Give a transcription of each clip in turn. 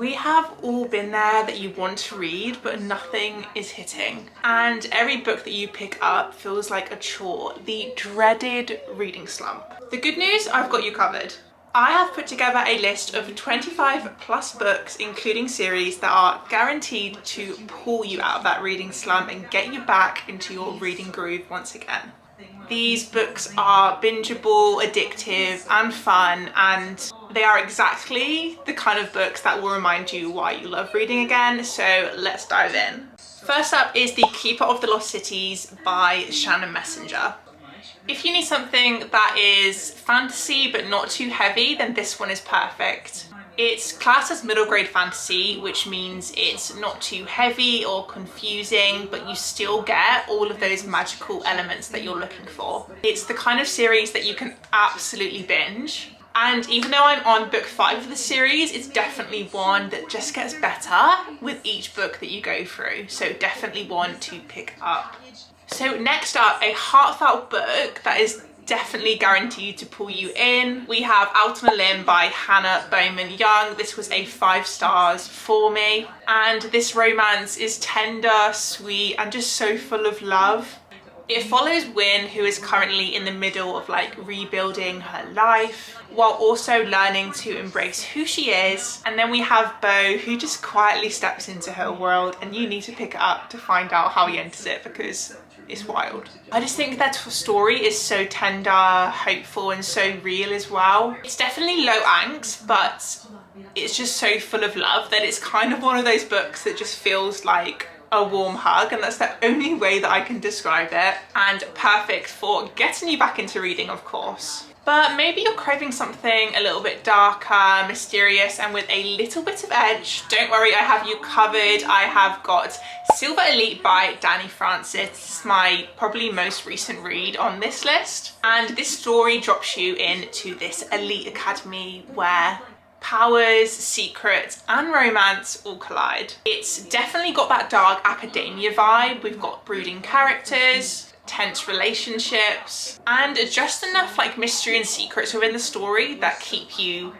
We have all been there, that you want to read but nothing is hitting, and every book that you pick up feels like a chore, the dreaded reading slump. The good news, I've got you covered. I have put together a list of 25 plus books, including series, that are guaranteed to pull you out of that reading slump and get you back into your reading groove once again. These books are bingeable, addictive and fun, and they are exactly the kind of books that will remind you why you love reading again, so let's dive in. First up is The Keeper of the Lost Cities by Shannon Messenger. If you need something that is fantasy but not too heavy, then this one is perfect. It's classed as middle grade fantasy, which means it's not too heavy or confusing, but you still get all of those magical elements that you're looking for. It's the kind of series that you can absolutely binge. And even though I'm on book 5 of the series, it's definitely one that just gets better with each book that you go through. So definitely one to pick up. So next up, a heartfelt book that is definitely guaranteed to pull you in. We have Out on a Limb by Hannah Bowman Young. This was a 5 stars for me. And this romance is tender, sweet, and just so full of love. It follows Wynne, who is currently in the middle of rebuilding her life while also learning to embrace who she is. And then we have Beau, who just quietly steps into her world, and you need to pick it up to find out how he enters it because it's wild. I just think that story is so tender, hopeful, and so real as well. It's definitely low angst, but it's just so full of love that it's kind of one of those books that just feels like a warm hug, and that's the only way that I can describe it, and perfect for getting you back into reading, of course. But maybe you're craving something a little bit darker, mysterious, and with a little bit of edge. Don't worry, I have you covered. I have got Silver Elite by Danny Francis. This is my probably most recent read on this list. And this story drops you into this elite academy where powers, secrets and romance all collide. It's definitely got that dark academia vibe. We've got brooding characters, tense relationships, and just enough mystery and secrets within the story that keep you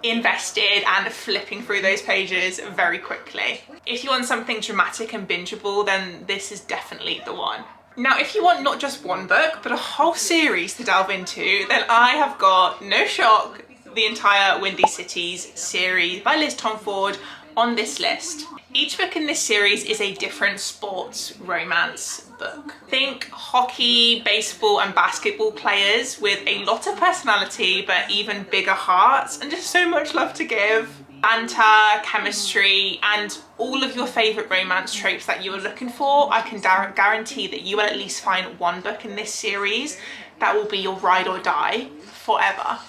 invested and flipping through those pages very quickly. If you want something dramatic and bingeable, then this is definitely the one. Now, if you want not just one book, but a whole series to delve into, then I have got, no shock, the entire Windy Cities series by Liz Tomford on this list. Each book in this series is a different sports romance book. Think hockey, baseball and basketball players with a lot of personality but even bigger hearts and just so much love to give. Banter, chemistry and all of your favourite romance tropes that you are looking for. I can guarantee that you will at least find one book in this series that will be your ride or die forever.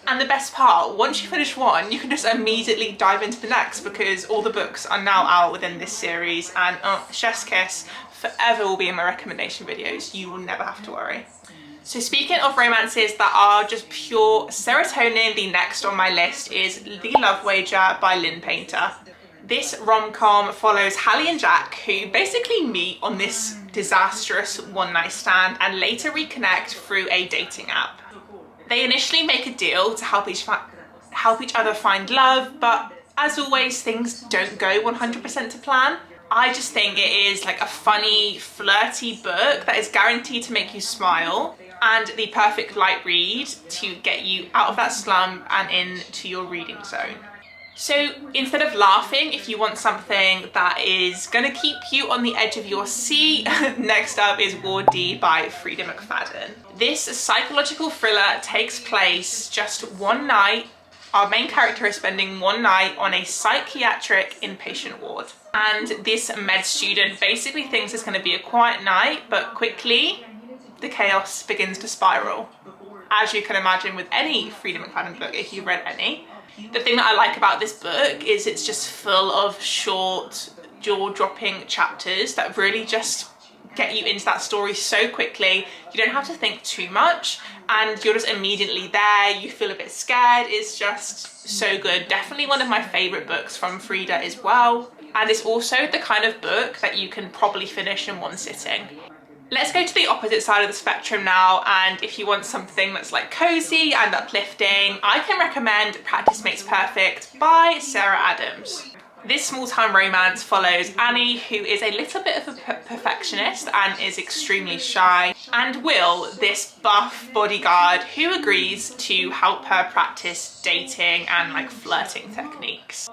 And the best part, once you finish one, you can just immediately dive into the next because all the books are now out within this series, and chef's kiss, forever will be in my recommendation videos. You will never have to worry. So speaking of romances that are just pure serotonin, the next on my list is The Love Wager by Lynn Painter. This rom-com follows Hallie and Jack, who basically meet on this disastrous one-night stand and later reconnect through a dating app. They initially make a deal to help each other find love, but as always, things don't go 100% to plan. I just think it is a funny, flirty book that is guaranteed to make you smile and the perfect light read to get you out of that slump and into your reading zone. So instead of laughing, if you want something that is gonna keep you on the edge of your seat, next up is Ward D by Frida McFadden. This psychological thriller takes place just one night. Our main character is spending one night on a psychiatric inpatient ward. And this med student basically thinks it's gonna be a quiet night, but quickly the chaos begins to spiral. As you can imagine with any Frida McFadden book, if you've read any. The thing that I like about this book is it's just full of short, jaw-dropping chapters that really just get you into that story so quickly. You don't have to think too much and you're just immediately there. You feel a bit scared. It's just so good. Definitely one of my favorite books from Frida as well. And it's also the kind of book that you can probably finish in one sitting. Let's go to the opposite side of the spectrum now, and if you want something that's cozy and uplifting, I can recommend Practice Makes Perfect by Sarah Adams. This small-town romance follows Annie, who is a little bit of a perfectionist and is extremely shy, and Will, this buff bodyguard who agrees to help her practice dating and like flirting techniques.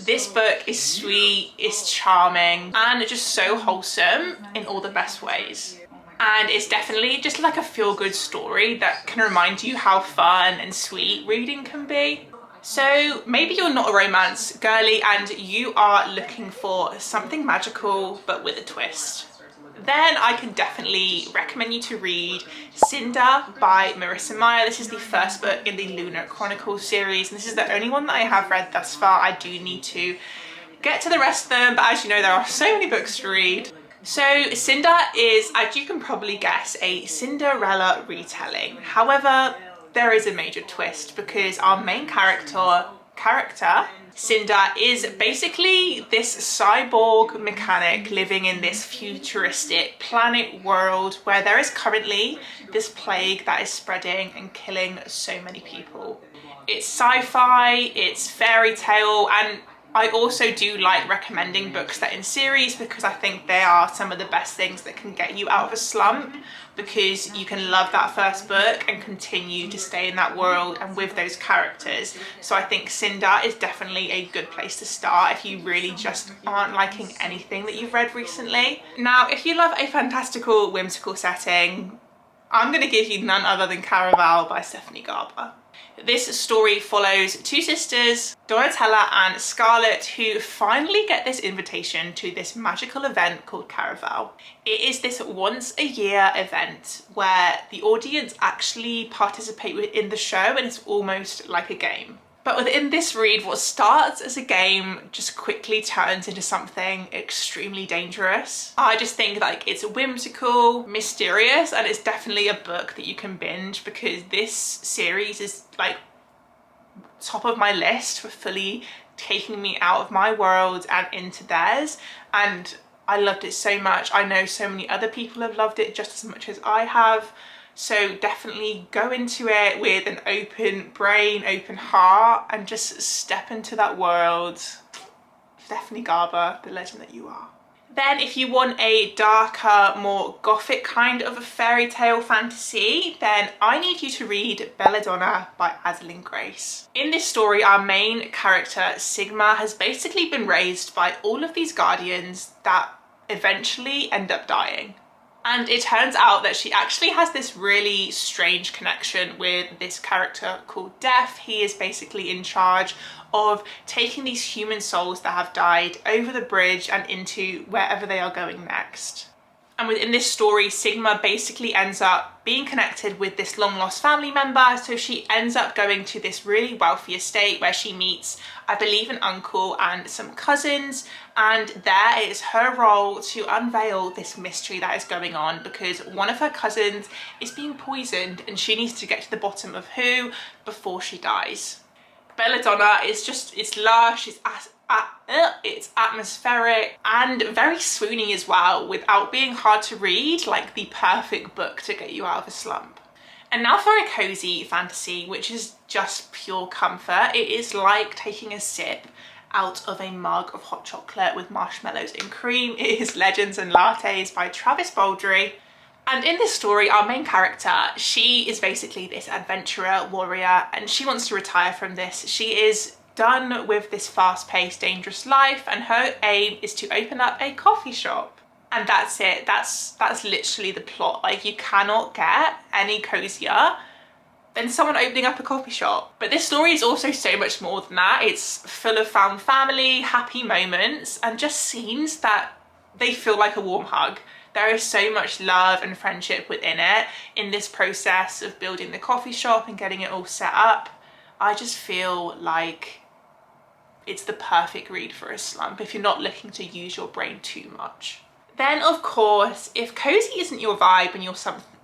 This book is sweet, it's charming, and just so wholesome in all the best ways. And it's definitely just like a feel-good story that can remind you how fun and sweet reading can be. So maybe you're not a romance girly and you are looking for something magical but with a twist. Then I can definitely recommend you to read Cinder by Marissa Meyer. This is the first book in the Lunar Chronicles series, and this is the only one that I have read thus far. I do need to get to the rest of them, but as you know, there are so many books to read. So Cinder is, as you can probably guess, a Cinderella retelling. However, there is a major twist because our main character, Cinder, is basically this cyborg mechanic living in this futuristic planet world where there is currently this plague that is spreading and killing so many people. It's sci-fi, it's fairy tale, and I also do like recommending books that are in series because I think they are some of the best things that can get you out of a slump, because you can love that first book and continue to stay in that world and with those characters. So I think Cinder is definitely a good place to start if you really just aren't liking anything that you've read recently. Now, if you love a fantastical, whimsical setting, I'm going to give you none other than Caraval by Stephanie Garber. This story follows two sisters, Donatella and Scarlett, who finally get this invitation to this magical event called Caraval. It is this once a year event where the audience actually participate in the show, and it's almost like a game. But within this read, what starts as a game just quickly turns into something extremely dangerous. I just think like it's whimsical, mysterious, and it's definitely a book that you can binge because this series is like top of my list for fully taking me out of my world and into theirs. And I loved it so much. I know so many other people have loved it just as much as I have. So definitely go into it with an open brain, open heart, and just step into that world. Stephanie Garber, the legend that you are. Then if you want a darker, more gothic kind of a fairy tale fantasy, then I need you to read Belladonna by Adeline Grace. In this story, our main character, Sigma, has basically been raised by all of these guardians that eventually end up dying. And it turns out that she actually has this really strange connection with this character called Death. He is basically in charge of taking these human souls that have died over the bridge and into wherever they are going next. And within this story, Sigma basically ends up being connected with this long lost family member. So she ends up going to this really wealthy estate where she meets, I believe, an uncle and some cousins. And there it is her role to unveil this mystery that is going on because one of her cousins is being poisoned and she needs to get to the bottom of who before she dies. Belladonna is just, it's lush, it's atmospheric and very swooning as well without being hard to read, like the perfect book to get you out of a slump. And now for a cozy fantasy, which is just pure comfort. It is like taking a sip out of a mug of hot chocolate with marshmallows and cream. It is Legends and Lattes by Travis Baldry. And in this story, our main character, she is basically this adventurer warrior and she wants to retire from this. She is done with this fast-paced, dangerous life, and her aim is to open up a coffee shop. And that's it. That's literally the plot. Like, you cannot get any cozier than someone opening up a coffee shop. But this story is also so much more than that. It's full of found family, happy moments, and just scenes that they feel like a warm hug. There is so much love and friendship within it in this process of building the coffee shop and getting it all set up. I just feel like it's the perfect read for a slump if you're not looking to use your brain too much. Then, of course, if cozy isn't your vibe and you're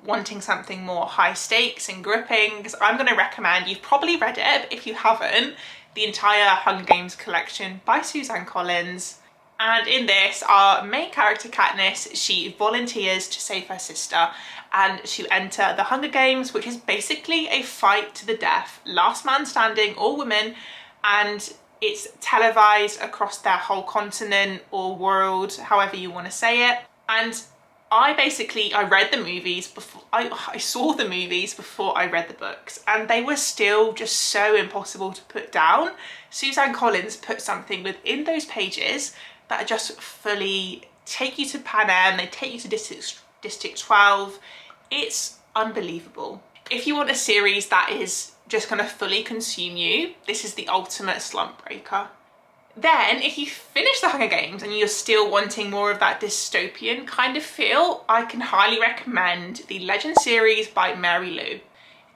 wanting something more high stakes and gripping, because I'm going to recommend, you've probably read it, but if you haven't, the entire Hunger Games collection by Suzanne Collins. And in this, our main character Katniss, she volunteers to save her sister and to enter the Hunger Games, which is basically a fight to the death, last man standing, all women, and It's televised across their whole continent or world, however you want to say it. And I read the movies before, I saw the movies before I read the books, and they were still just so impossible to put down. Suzanne Collins put something within those pages that just fully take you to Pan Am, they take you to District 12. It's unbelievable. If you want a series that is just gonna fully consume you, this is the ultimate slump breaker. Then, if you finish the Hunger Games and you're still wanting more of that dystopian kind of feel, I can highly recommend the Legend series by Mary Lou.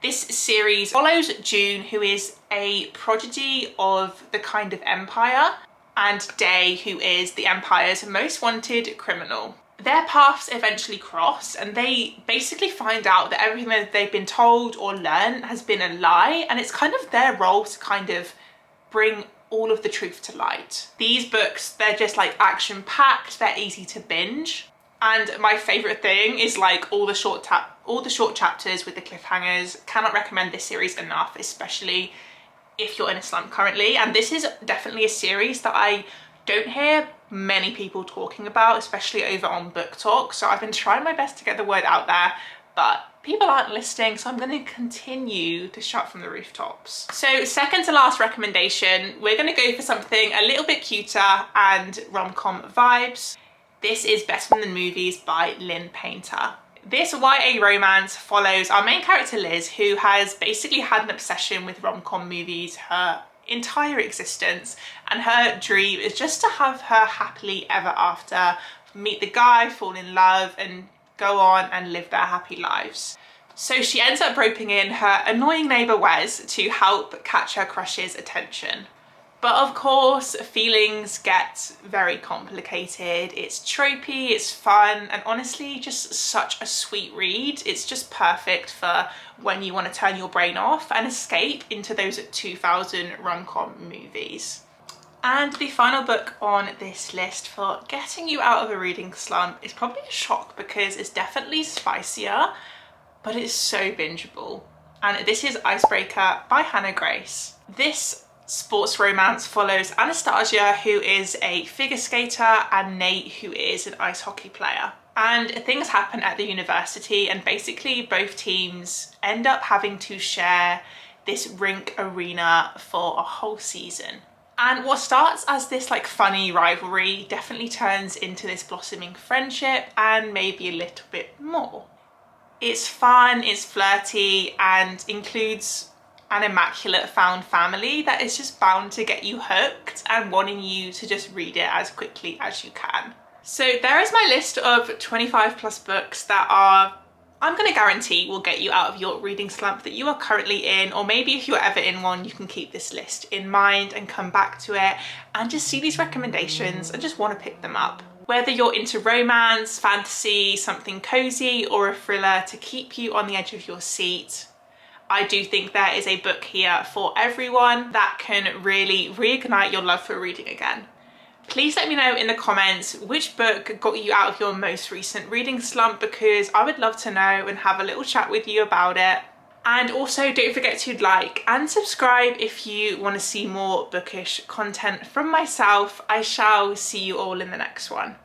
This series follows June, who is a prodigy of the kind of Empire, and Day, who is the Empire's most wanted criminal. Their paths eventually cross, and they basically find out that everything that they've been told or learned has been a lie, and it's kind of their role to kind of bring all of the truth to light. These books, they're just like action-packed, they're easy to binge. And my favorite thing is like all the short chapters with the cliffhangers. Cannot recommend this series enough, especially if you're in a slump currently. And this is definitely a series that I don't hear many people talking about, especially over on Book Talk. So I've been trying my best to get the word out there, but people aren't listening, so I'm going to continue to shout from the rooftops. So second to last recommendation, we're going to go for something a little bit cuter and rom-com vibes. This is Better Than the Movies by Lynn Painter. This YA romance follows our main character Liz, who has basically had an obsession with rom-com movies her entire existence, and her dream is just to have her happily ever after, meet the guy, fall in love, and go on and live their happy lives. So she ends up roping in her annoying neighbour Wes to help catch her crush's attention. But of course, feelings get very complicated. It's tropey, it's fun, and honestly, just such a sweet read. It's just perfect for when you want to turn your brain off and escape into those 2000 rom-com movies. And the final book on this list for getting you out of a reading slump is probably a shock because it's definitely spicier, but it's so bingeable. And this is Icebreaker by Hannah Grace. This sports romance follows Anastasia, who is a figure skater, and Nate, who is an ice hockey player. And things happen at the university, and basically both teams end up having to share this rink arena for a whole season. And what starts as this like funny rivalry definitely turns into this blossoming friendship and maybe a little bit more. It's fun, it's flirty, and includes an immaculate found family that is just bound to get you hooked and wanting you to just read it as quickly as you can. So there is my list of 25 plus books that I'm going to guarantee will get you out of your reading slump that you are currently in, or maybe if you're ever in one, you can keep this list in mind and come back to it and just see these recommendations and just want to pick them up. Whether you're into romance, fantasy, something cozy, or a thriller to keep you on the edge of your seat, I do think there is a book here for everyone that can really reignite your love for reading again. Please let me know in the comments which book got you out of your most recent reading slump, because I would love to know and have a little chat with you about it. And also don't forget to like and subscribe if you want to see more bookish content from myself. I shall see you all in the next one.